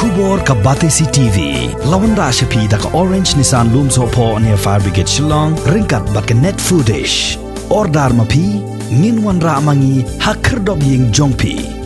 Kubor ka Batesi TV lawan rashapi da ka Orange Nissan Lumso po near Fire Brigade Shillong ringkat bat ka net footage ordar mapi minwan ra mangi hakir dob ying jongpi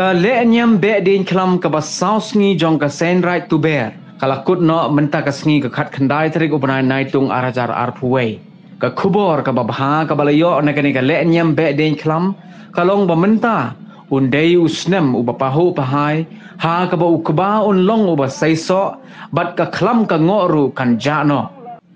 ka lenyam be din klam ka basaus ngi jong ka sen right to bear kala kut no menta ka sngi ka khat khandai trik upanai nai tung arajar arpuwei ka khubor ka babha ka balayo na ka ni ka lenyam be din klam kalong ba menta undei usnem ubapahu pahai ha ka ba ukba un long uba saiso bat ka klam ka ngoru kan jano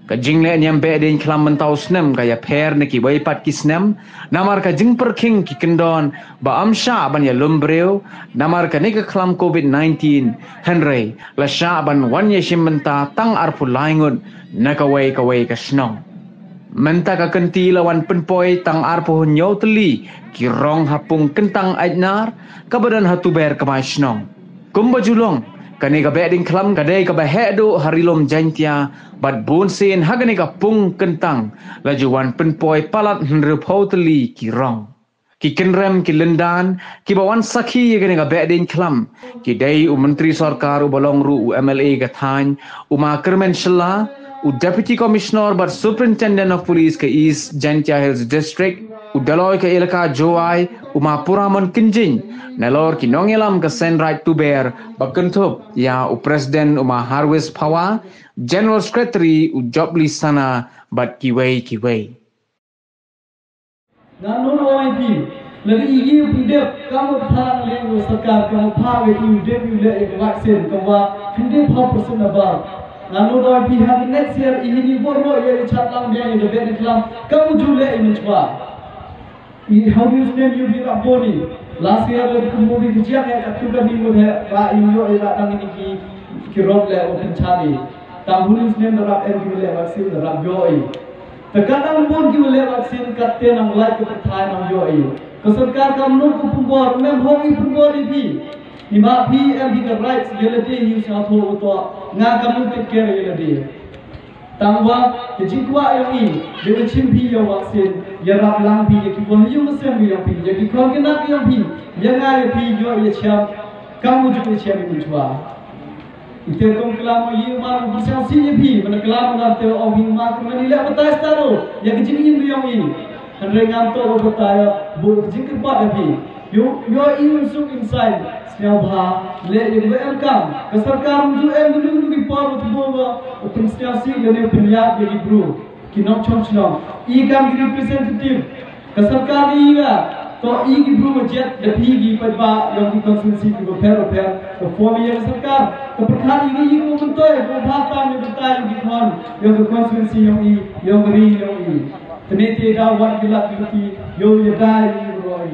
ka jingle nyam be din klam mentau snem ka ya per ne ki bai pat ki snem namar ka jing perking ki kendon ba amsha ban ya lumbreu namar ka ne ka klam covid-19 henry la sha ban wan ye shim menta tang arpu laingun na ka wei ka snong menta ka kenti lawan penpoi tang arpu nyau teli ki rong hapung kentang ajnar ka badan hatu ber ka mai snong kumba julong kani ka beding klam kadai ka bahedu harilom jantia bat bun sin hagani ka pung kentang lajuan penpoi palat henru pauteli ki rong ki kenrem ki lendan ki bawan sakhi gani ka beding klam ki dai menteri sarkar u bolong ru u MLA ka than uma kermen shalla u deputy commissioner but superintendent of police ka East Jantia Hills district u daloi ka ilaka joai uma puraman kinjing Nelor ki nongelam ka send right to bear bakentup ya u president uma harvest power general secretary u jobli sana bat kiwei nanon OIP lagi igi pidep kamu thang le u sarkar kamu pha we u dep u le ek vaksin kawa khinde pha person abal nanon OIP have next year ihini bormo ye chatlang dia in the bed islam kamu jule imchwa how do you name you be boni last year the movie dijia hai tu da ni mudhe ba inyo ila tang ni ki rob le open chadi tam hulis name da rap en le vaccine da rap yoi ta kadang pun ki le vaccine katte nang lai ko thai nang yoi ko sarkar kam no ko pumbor mem hogi pumbor ni ni ma phi em the rights yelade yu sa tho to nga kam take care yelade tangwa ke jikwa ai de chim phi yo vaccine ya rap lang phi ki ko yu sem yo phi ya ki ko ke na yo phi ya nga ye phi yo ye cham kam mu ju che mi chwa ite kom klam yi ma bu sa si ye phi man klam na te o hi ma ko ni le bata staro ya ki jing yin yo yi han re ngam to ro bata ya bu jing pa da phi yo in su inside Setiap hal, le yang berangkam, kesarkar muncul dulu di pawai tu bawa, pensiasi dan penyiap jadi bro, kinok cocok, ikan di representative, kesarkar ini तो ई की Bru budget दफी की पदबा yang di konstitusi की repair तो form yang सरकार तो प्रधान ini को bentuk को भाता में betul di kon yang konstitusi yang ri yang tenete dah wan gelap di yo ya dai roi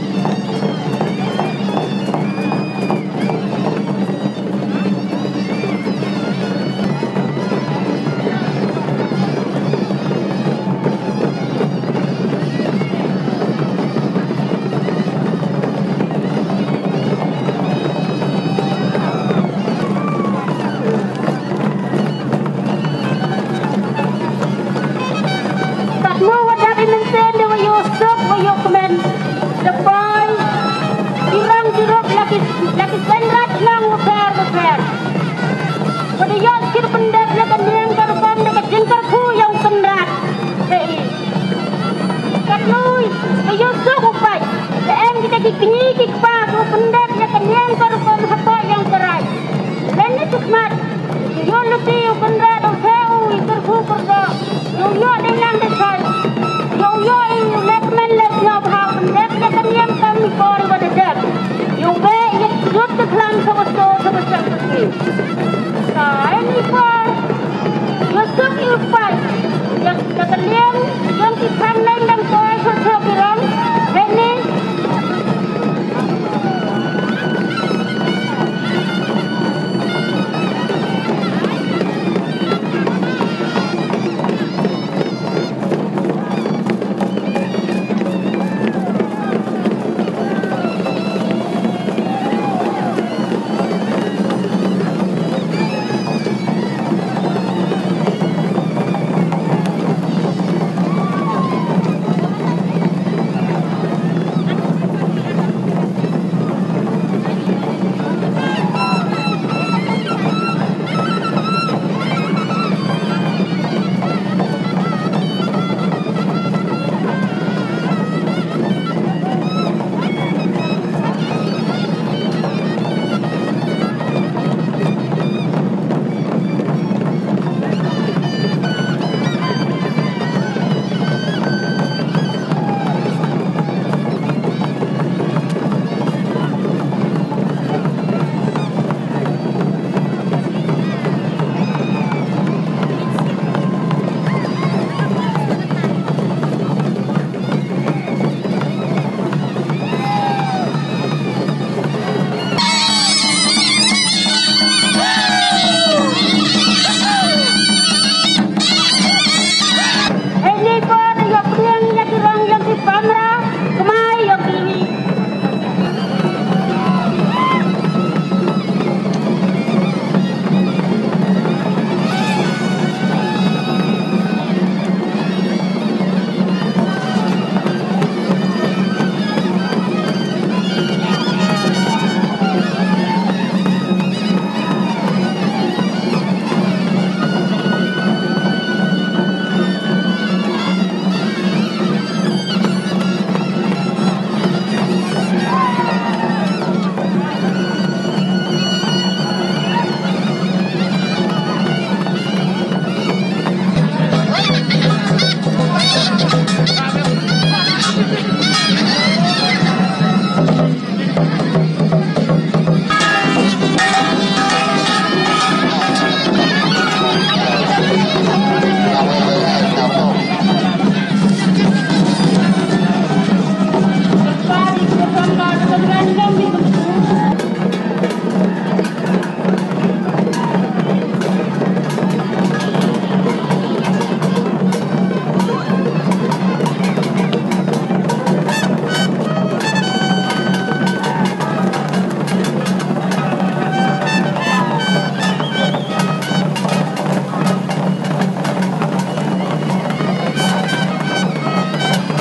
Yo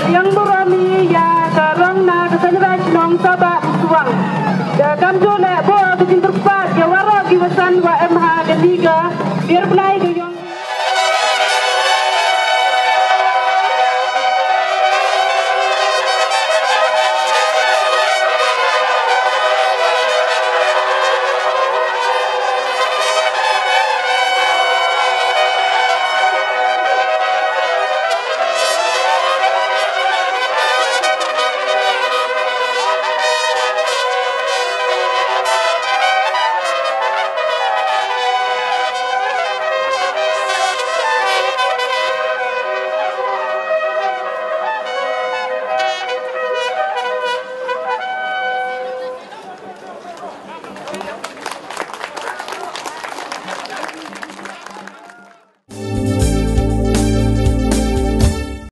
Yang berami ya karang na kesenrai long sabak suang. Dah kam jole